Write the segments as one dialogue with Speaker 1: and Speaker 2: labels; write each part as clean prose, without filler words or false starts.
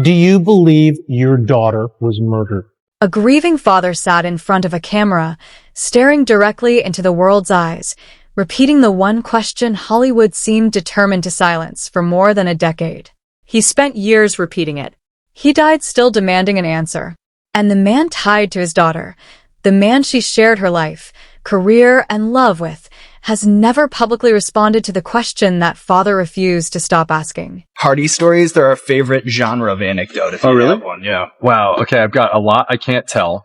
Speaker 1: Do you believe your daughter was murdered?
Speaker 2: A grieving father sat in front of a camera, staring directly into the world's eyes, repeating the one question Hollywood seemed determined to silence for more than a decade. He spent years repeating it. He died still demanding an answer. And the man tied to his daughter, the man she shared her life, career, and love with, has never publicly responded to the question that father refused to stop asking.
Speaker 3: Party stories, they're our favorite genre of anecdote. If
Speaker 4: Oh,
Speaker 3: you
Speaker 4: really?
Speaker 3: have one, yeah.
Speaker 4: Wow. Okay, I've got a lot I can't tell.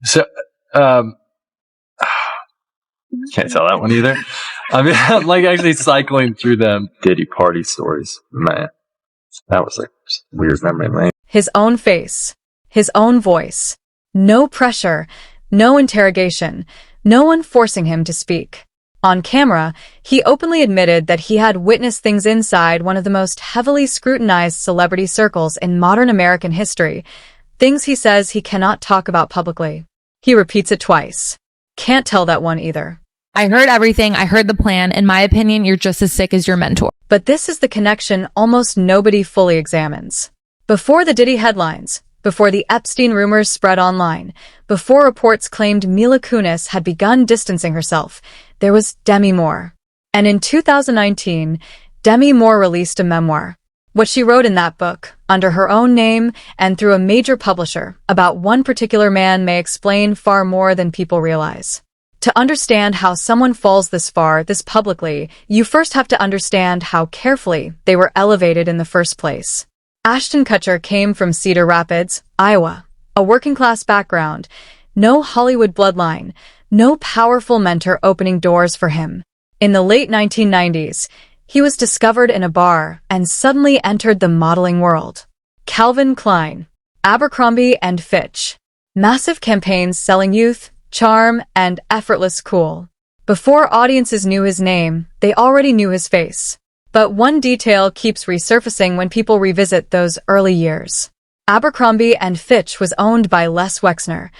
Speaker 4: So, can't tell that one either. I mean, I'm like actually cycling through them. Diddy party stories. Man, that was like weird memory lane.
Speaker 2: His own face, his own voice. No pressure, no interrogation, no one forcing him to speak. On camera, he openly admitted that he had witnessed things inside one of the most heavily scrutinized celebrity circles in modern American history, things he says he cannot talk about publicly. He repeats it twice. Can't tell that one either.
Speaker 5: I heard everything. I heard the plan. In my opinion, you're just as sick as your mentor.
Speaker 2: But this is the connection almost nobody fully examines. Before the Diddy headlines, before the Epstein rumors spread online, before reports claimed Mila Kunis had begun distancing herself, there was Demi Moore. And in 2019, Demi Moore released a memoir. What she wrote in that book, under her own name and through a major publisher, about one particular man may explain far more than people realize. To understand how someone falls this far, this publicly, you first have to understand how carefully they were elevated in the first place. Ashton Kutcher came from Cedar Rapids, Iowa, a working-class background, no Hollywood bloodline, no powerful mentor opening doors for him. In the late 1990s, he was discovered in a bar and suddenly entered the modeling world. Calvin Klein, Abercrombie & Fitch, massive campaigns selling youth, charm, and effortless cool. Before audiences knew his name, they already knew his face. But one detail keeps resurfacing when people revisit those early years. Abercrombie & Fitch was owned by Les Wexner,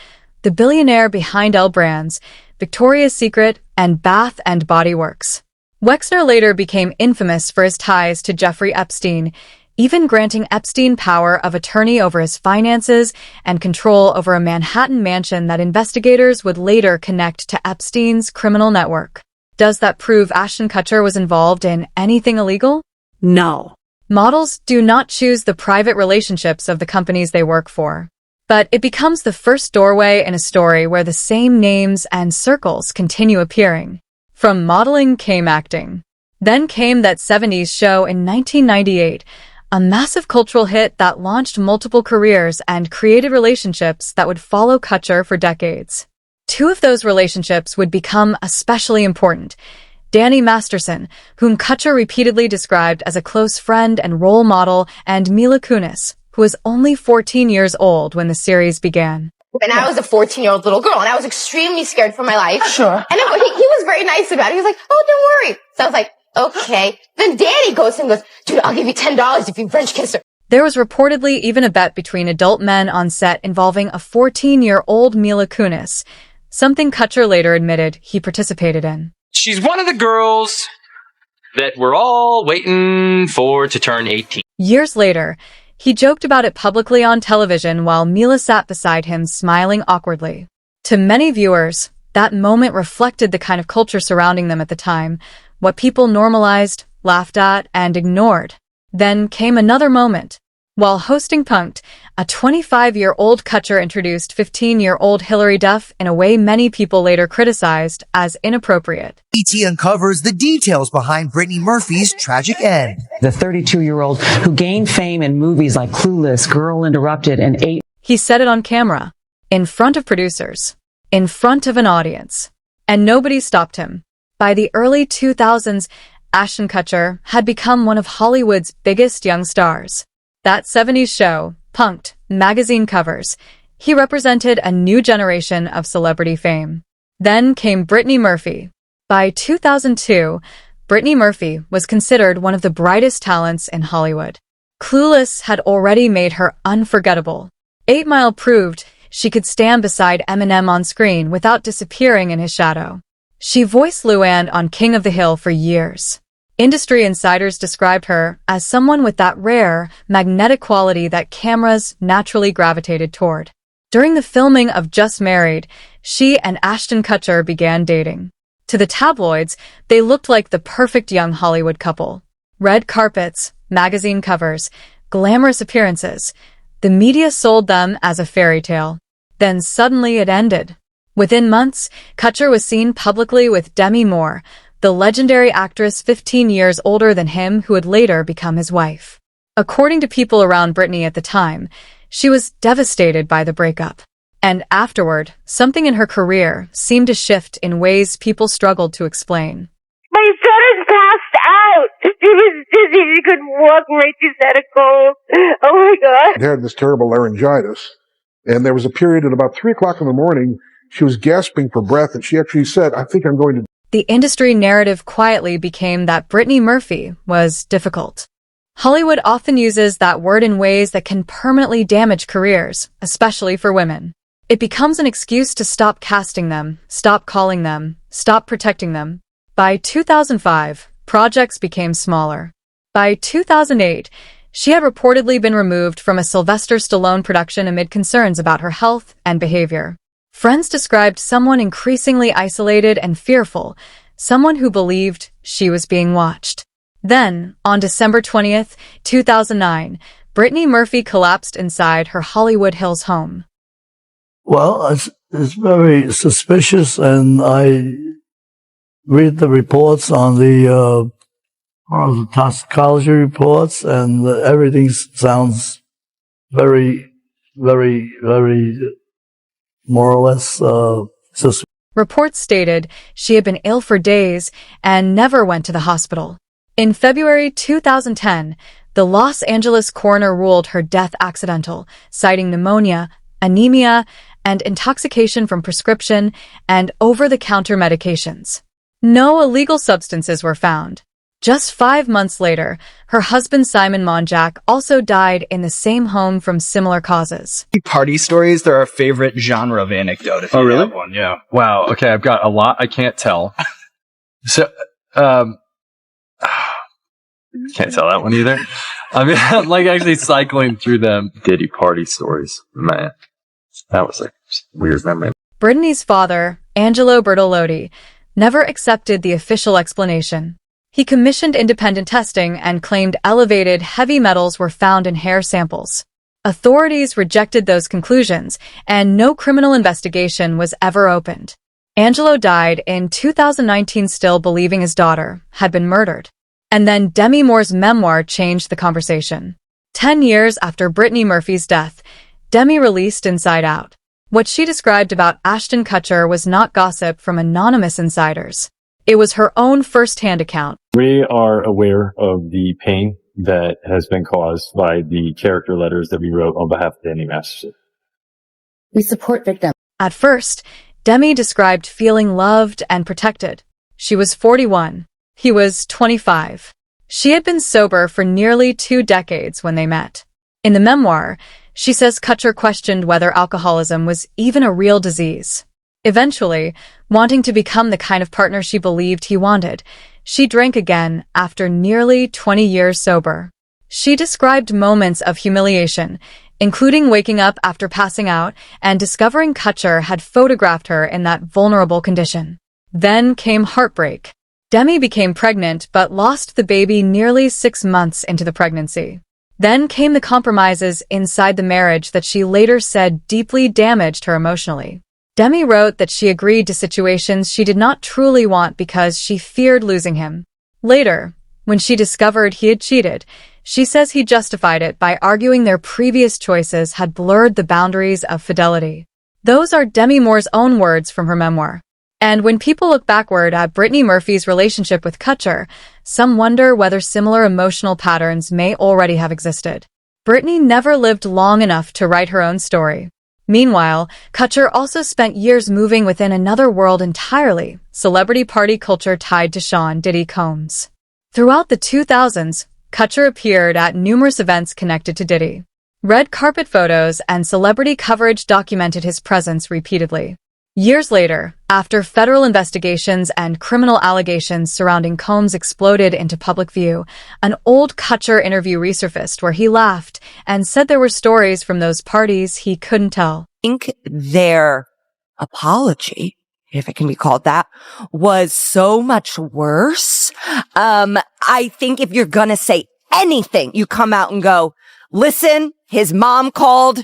Speaker 2: the billionaire behind L Brands, Victoria's Secret, and Bath & Body Works. Wexner later became infamous for his ties to Jeffrey Epstein, even granting Epstein power of attorney over his finances and control over a Manhattan mansion that investigators would later connect to Epstein's criminal network. Does that prove Ashton Kutcher was involved in anything illegal? No. Models do not choose the private relationships of the companies they work for. But it becomes the first doorway in a story where the same names and circles continue appearing. From modeling came acting. Then came That 70s Show in 1998, a massive cultural hit that launched multiple careers and created relationships that would follow Kutcher for decades. Two of those relationships would become especially important. Danny Masterson, whom Kutcher repeatedly described as a close friend and role model, and Mila Kunis, who was only 14 years old when the series began.
Speaker 6: And I was a 14-year-old little girl, and I was extremely scared for my life.
Speaker 7: Sure.
Speaker 6: And he was very nice about it. He was like, oh, don't worry. So I was like, okay. Then Danny goes to him and goes, dude, I'll give you $10 if you French kiss her.
Speaker 2: There was reportedly even a bet between adult men on set involving a 14-year-old Mila Kunis, something Kutcher later admitted he participated in.
Speaker 8: She's one of the girls that we're all waiting for to turn 18.
Speaker 2: Years later, he joked about it publicly on television while Mila sat beside him smiling awkwardly. To many viewers, that moment reflected the kind of culture surrounding them at the time, what people normalized, laughed at, and ignored. Then came another moment. While hosting Punk'd, a 25-year-old Kutcher introduced 15-year-old Hilary Duff in a way many people later criticized as inappropriate.
Speaker 9: ET uncovers the details behind Brittany Murphy's tragic end.
Speaker 7: The 32-year-old who gained fame in movies like Clueless, Girl Interrupted, and 8.
Speaker 2: He said it on camera, in front of producers, in front of an audience. And nobody stopped him. By the early 2000s, Ashton Kutcher had become one of Hollywood's biggest young stars. That 70s Show, Punk'd, magazine covers. He represented a new generation of celebrity fame. Then came Brittany Murphy. By 2002, Brittany Murphy was considered one of the brightest talents in Hollywood. Clueless had already made her unforgettable. 8 Mile proved she could stand beside Eminem on screen without disappearing in his shadow. She voiced Luann on King of the Hill for years. Industry insiders described her as someone with that rare, magnetic quality that cameras naturally gravitated toward. During the filming of Just Married, she and Ashton Kutcher began dating. To the tabloids, they looked like the perfect young Hollywood couple. Red carpets, magazine covers, glamorous appearances. The media sold them as a fairy tale. Then suddenly it ended. Within months, Kutcher was seen publicly with Demi Moore, the legendary actress 15 years older than him who would later become his wife. According to people around Brittany at the time, she was devastated by the breakup. And afterward, something in her career seemed to shift in ways people struggled to explain.
Speaker 10: My son is passed out. He was dizzy. He couldn't walk right. He's had a cold. Oh my God.
Speaker 11: He had this terrible laryngitis. And there was a period at about 3 o'clock in the morning, she was gasping for breath, and she actually said, I think I'm going to.
Speaker 2: The industry narrative quietly became that Brittany Murphy was difficult. Hollywood often uses that word in ways that can permanently damage careers, especially for women. It becomes an excuse to stop casting them, stop calling them, stop protecting them. By 2005, projects became smaller. By 2008, she had reportedly been removed from a Sylvester Stallone production amid concerns about her health and behavior. Friends described someone increasingly isolated and fearful, someone who believed she was being watched. Then, on December 20th, 2009, Brittany Murphy collapsed inside her Hollywood Hills home.
Speaker 12: Well, it's very suspicious, and I read the reports on the toxicology reports, and everything sounds very, very, very more or less suspicious.
Speaker 2: Reports stated she had been ill for days and never went to the hospital. In February 2010, the Los Angeles coroner ruled her death accidental, citing pneumonia, anemia, and intoxication from prescription and over-the-counter medications. No illegal substances were found. Just 5 months later, her husband Simon Monjack also died in the same home from similar causes.
Speaker 3: Party stories, they're our favorite genre of anecdote. If you
Speaker 4: really?
Speaker 3: have one, yeah.
Speaker 4: Wow. Okay, I've got a lot I can't tell. So, can't tell that one either. I mean, like actually cycling through them Diddy party stories. Man, that was like weird memory.
Speaker 2: Brittany's father, Angelo Bertolotti, never accepted the official explanation. He commissioned independent testing and claimed elevated heavy metals were found in hair samples. Authorities rejected those conclusions, and no criminal investigation was ever opened. Angelo died in 2019 still believing his daughter had been murdered. And then Demi Moore's memoir changed the conversation. 10 years after Brittany Murphy's death, Demi released Inside Out. What she described about Ashton Kutcher was not gossip from anonymous insiders. It was her own first-hand account.
Speaker 13: We are aware of the pain that has been caused by the character letters that we wrote on behalf of Danny Masterson.
Speaker 6: We support victims.
Speaker 2: At first, Demi described feeling loved and protected. She was 41. He was 25. She had been sober for nearly 2 decades when they met. In the memoir, she says Kutcher questioned whether alcoholism was even a real disease. Eventually, wanting to become the kind of partner she believed he wanted, she drank again after nearly 20 years sober. She described moments of humiliation, including waking up after passing out and discovering Kutcher had photographed her in that vulnerable condition. Then came heartbreak. Demi became pregnant but lost the baby nearly 6 months into the pregnancy. Then came the compromises inside the marriage that she later said deeply damaged her emotionally. Demi wrote that she agreed to situations she did not truly want because she feared losing him. Later, when she discovered he had cheated, she says he justified it by arguing their previous choices had blurred the boundaries of fidelity. Those are Demi Moore's own words from her memoir. And when people look backward at Brittany Murphy's relationship with Kutcher, some wonder whether similar emotional patterns may already have existed. Brittany never lived long enough to write her own story. Meanwhile, Kutcher also spent years moving within another world entirely, celebrity party culture tied to Sean Diddy Combs. Throughout the 2000s, Kutcher appeared at numerous events connected to Diddy. Red carpet photos and celebrity coverage documented his presence repeatedly. Years later, after federal investigations and criminal allegations surrounding Combs exploded into public view, an old Kutcher interview resurfaced where he laughed and said there were stories from those parties he couldn't tell.
Speaker 14: I think their apology, if it can be called that, was so much worse. I think if you're gonna say anything, you come out and go, listen, his mom called,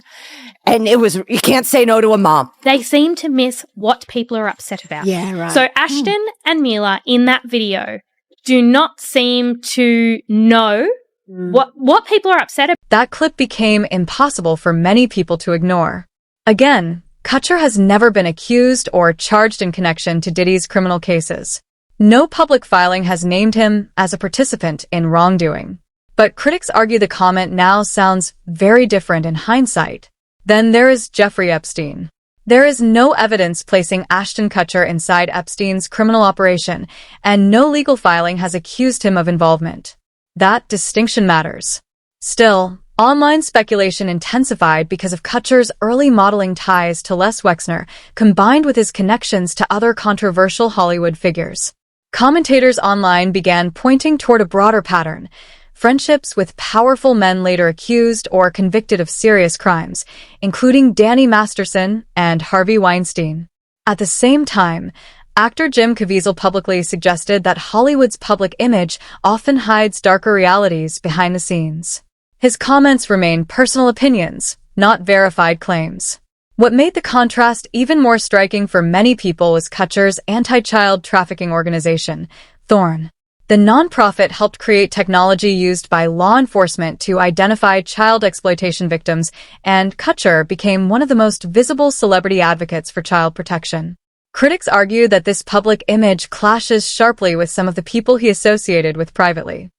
Speaker 14: and you can't say no to a mom.
Speaker 15: They seem to miss what people are upset about.
Speaker 14: Yeah, right.
Speaker 15: So Ashton and Mila in that video do not seem to know what people are upset about.
Speaker 2: That clip became impossible for many people to ignore. Again, Kutcher has never been accused or charged in connection to Diddy's criminal cases. No public filing has named him as a participant in wrongdoing. But critics argue the comment now sounds very different in hindsight. Then there is Jeffrey Epstein. There is no evidence placing Ashton Kutcher inside Epstein's criminal operation, and no legal filing has accused him of involvement. That distinction matters. Still, online speculation intensified because of Kutcher's early modeling ties to Les Wexner, combined with his connections to other controversial Hollywood figures. Commentators online began pointing toward a broader pattern: friendships with powerful men later accused or convicted of serious crimes, including Danny Masterson and Harvey Weinstein. At the same time, actor Jim Caviezel publicly suggested that Hollywood's public image often hides darker realities behind the scenes. His comments remain personal opinions, not verified claims. What made the contrast even more striking for many people was Kutcher's anti-child trafficking organization, Thorn. The nonprofit helped create technology used by law enforcement to identify child exploitation victims, and Kutcher became one of the most visible celebrity advocates for child protection. Critics argue that this public image clashes sharply with some of the people he associated with privately.